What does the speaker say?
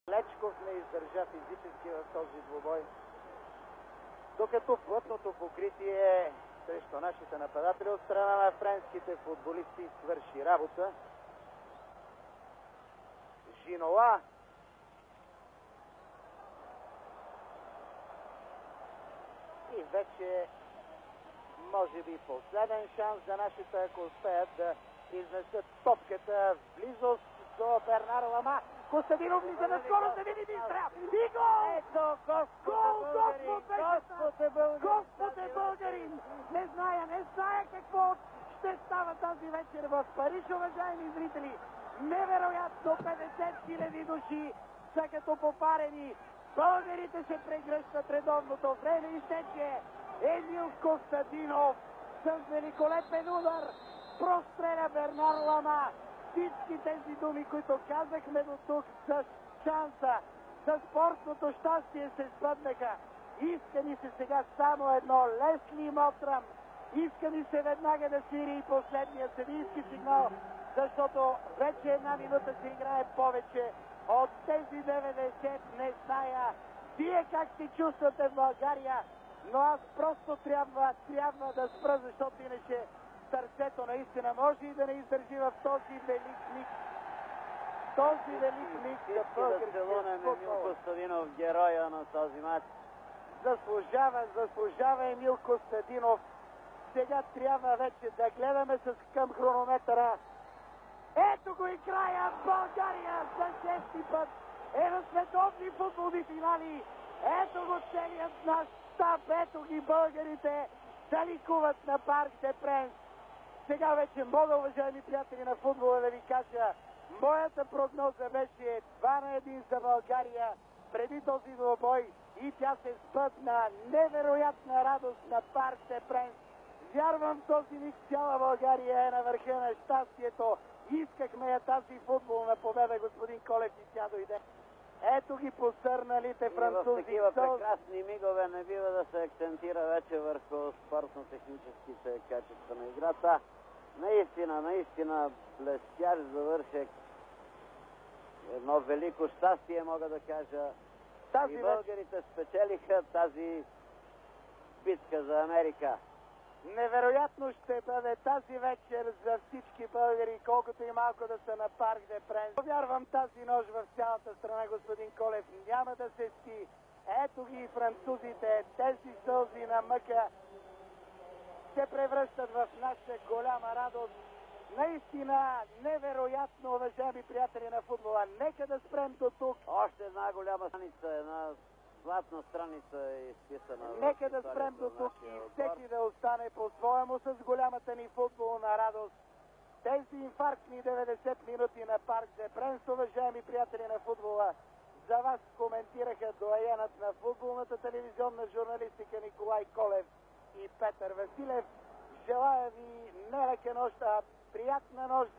Лечков не издържа физически в този двубой, докато плътното покритие срещу нашите нападатели от страна на френските футболисти свърши работа. Жинола и вече може би последен шанс за нашите, ако успеят да изнесат топката в близост до Бернар Лама. Костадинов влиза на скорост, да види Дистра и гол! Ето, Господ е българин! Не зная какво ще става тази вечер в Париж, уважаеми зрители. Невероятно, 50 000 души са като попарени. Българите се прегръщат, редовното време изтече. Емил Костадинов с великолепен удар простреля Бернар Лама. Всички тези думи, които казахме до тук с шанса, с спортното щастие се сбъднаха. Иска ни се сега само едно: Лесли Мотрам. Иска ни се веднага да свири и последния съдийски сигнал, защото вече една минута се играе повече от тези 90. Не зная вие как се чувствате в България, но аз просто трябва да спра, защото иначе сърцето наистина може и да не издържи в този велик миг. Този велик миг за българския Емил Костадинов, героя на този матч. Заслужава Емил Костадинов. Сега трябва вече да гледаме към хронометъра. Ето го и края. България за 6-ти път е на световни футболни финали. Ето го целият наш щаб. Ето ги българите да ликуват на Парк де Пренс. Сега вече мога, уважаеми приятели на футбола, да ви кажа, моята прогноза беше 2-1 за България преди този двубой и тя се сбъдна. Невероятна радост на Парк де Пренс. Вярвам, този миг цяла България е на върха на щастието. Искахме я тази футболна победа, господин Колев, и тя дойде. Ето ги посърналите французи. В такива прекрасни мигове не бива да се акцентира вече върху спортно-техническите качества на играта. Наистина блестящ завършек. Едно велико щастие, мога да кажа. И българите спечелиха тази битка за Америка. Невероятно ще бъде тази вечер за всички българи, колкото и малко да са на Парк де Пренс. Повярвам, тази нощ в цялата страна, господин Колев, няма да се спи. Ето ги и французите, тези сълзи на мъка се превръщат в наша голяма радост. Наистина невероятно, уважаеми приятели на футбола. Нека да спрем до тук. Още една голяма страница, една златна страница е изписана. Нека да спрем до тук и всеки да остане по-своему с голямата ни футболна радост. Тези инфарктни 90 минути на Парк де Пренс, уважаеми приятели на футбола, за вас коментираха доаенът на футболната телевизионна журналистика Николай Колев и Петър Василев. Желая ви не лека нощ, а приятна нощ.